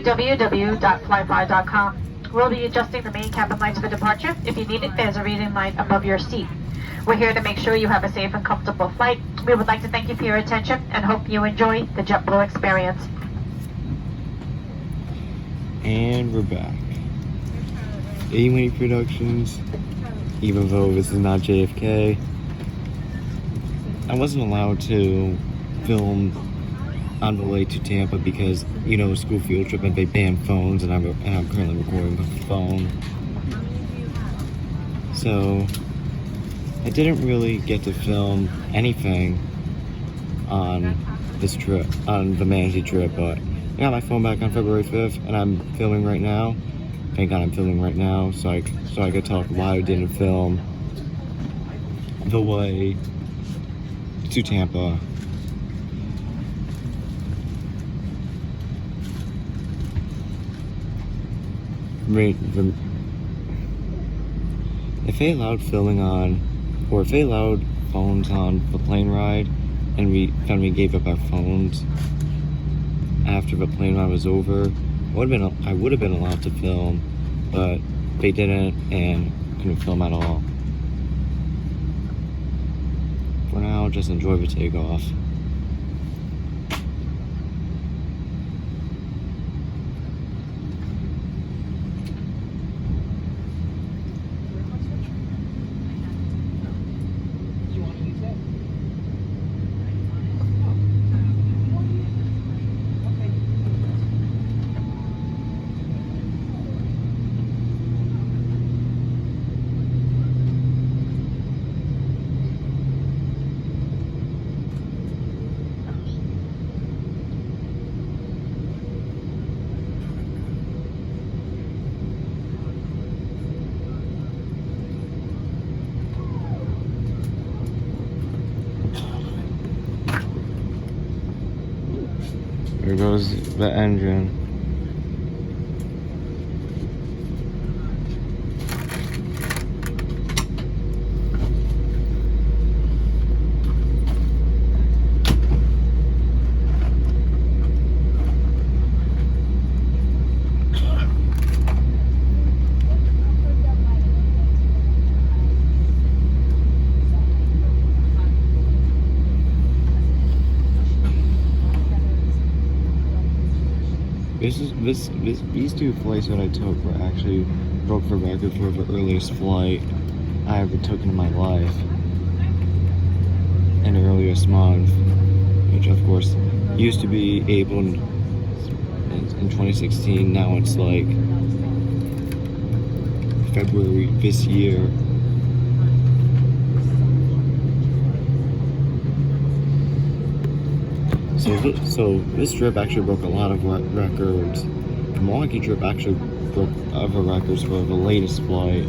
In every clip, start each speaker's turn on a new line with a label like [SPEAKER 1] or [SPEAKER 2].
[SPEAKER 1] www.flyfly.com. We'll be adjusting the main cabin lights for departure. If you need it, there's a reading light above your seat. We're here to make sure you have a safe and comfortable flight. We would like to thank you for your attention and hope you enjoy the JetBlue experience.
[SPEAKER 2] And we're back. A-Wing Productions, even though this is not JFK, I wasn't allowed to film on the way to Tampa because, you know, school field trip and they banned phones, and I'm currently recording with the phone. So I didn't really get to film anything on this trip, on the Manatee trip, but I got my phone back on February 5th, and I'm filming right now. Thank God I'm filming right now, so I could talk why I didn't film the way to Tampa. If they allowed filming on, or if they allowed phones on the plane ride, and we gave up our phones after the plane ride was over, I would have been allowed to film, but they didn't and couldn't film at all. For now, just enjoy the takeoff. There goes the engine. These two flights that I took were actually broke the record for the earliest flight I ever took in my life, and the earliest month, which of course used to be April in 2016. Now it's like February this year. So this trip actually broke a lot of records. The Milwaukee trip actually broke other records for the latest flight.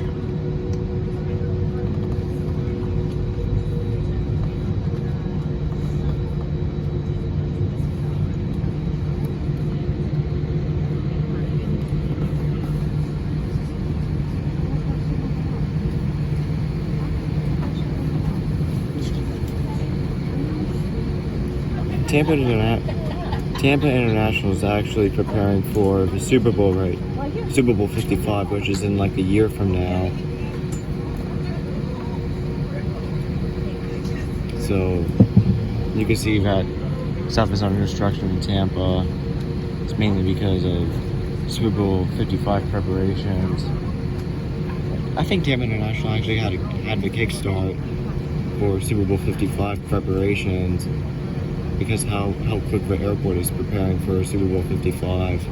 [SPEAKER 2] Tampa International is actually preparing for the Super Bowl 55, which is in like a year from now. So you can see that stuff is under construction in Tampa. It's mainly because of Super Bowl 55 preparations. I think Tampa International actually had the kickstart for Super Bowl 55 preparations, because how quick the airport is preparing for Super Bowl 55.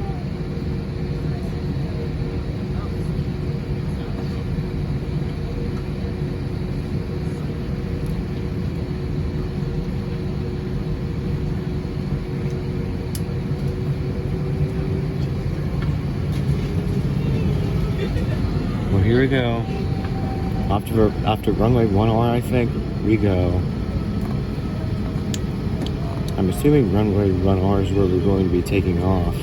[SPEAKER 2] Well, here we go. After runway 1R, I think, we go. I'm assuming runway 1R is where we're going to be taking off.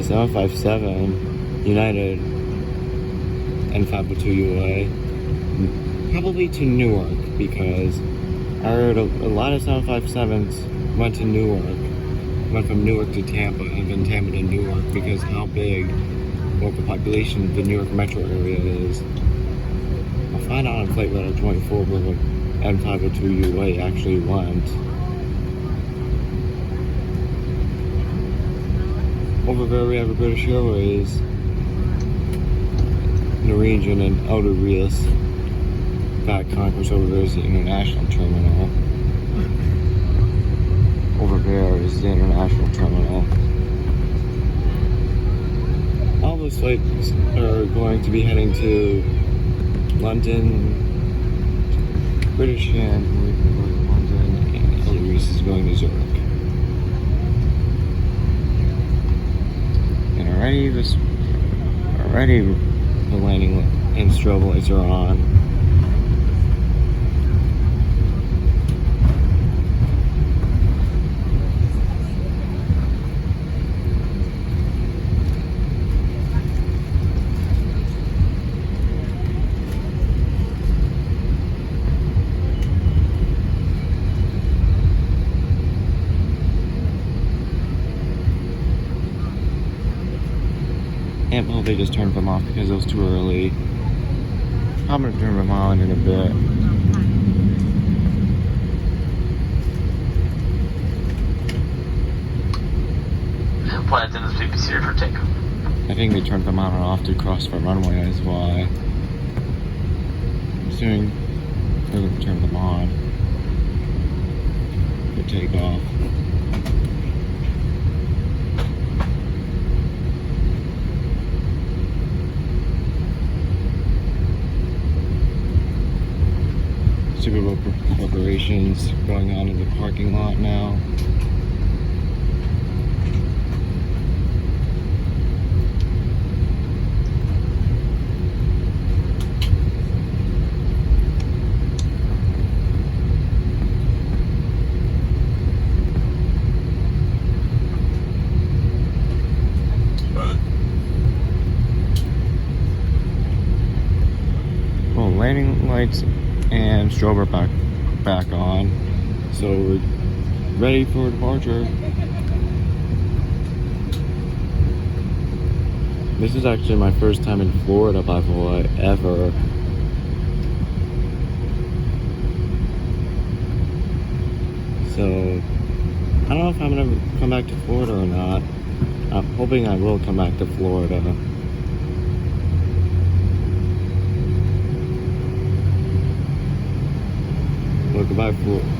[SPEAKER 2] the 757 United and 502 UA, probably to Newark, because I heard a lot of 757s went to Newark, went from Newark to Tampa, and then Tampa to Newark, because how big what the population of the New York metro area is. I'll find out on Flight Radar 24 where the N502 UA actually went. Over there we have a British Airways, Norwegian, and Outer Reus. Fat Concourse over there is the international terminal. Over there is the international terminal. All those flights are going to be heading to London, British and London, and Outer Reus is going to Zurich. And already the landing and strobe lights are on. Well, they just turned them off because it was too early. I'm gonna turn them on in a bit.
[SPEAKER 3] Flight attendants may be seated for takeoff.
[SPEAKER 2] I think they turned them on and off to cross the runway, is why. I'm assuming they're gonna turn them on for takeoff. Super Bowl preparations going on in the parking lot now. Well, landing lights and strobe are back on, so we're ready for departure. This is actually my first time in Florida by Hawaii ever. So I don't know if I'm gonna come back to Florida or not. I'm hoping I will come back to Florida. Well, goodbye,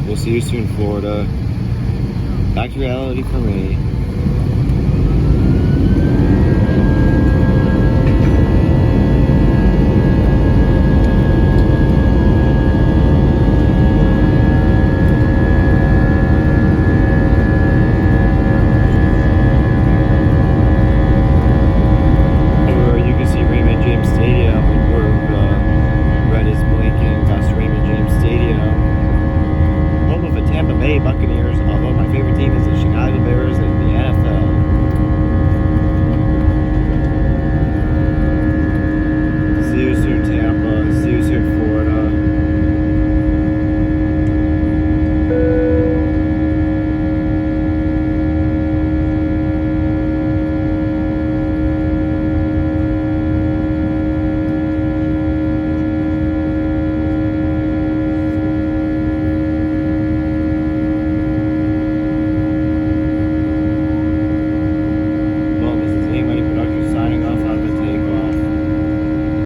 [SPEAKER 2] we'll see you soon, Florida. Back to reality for me.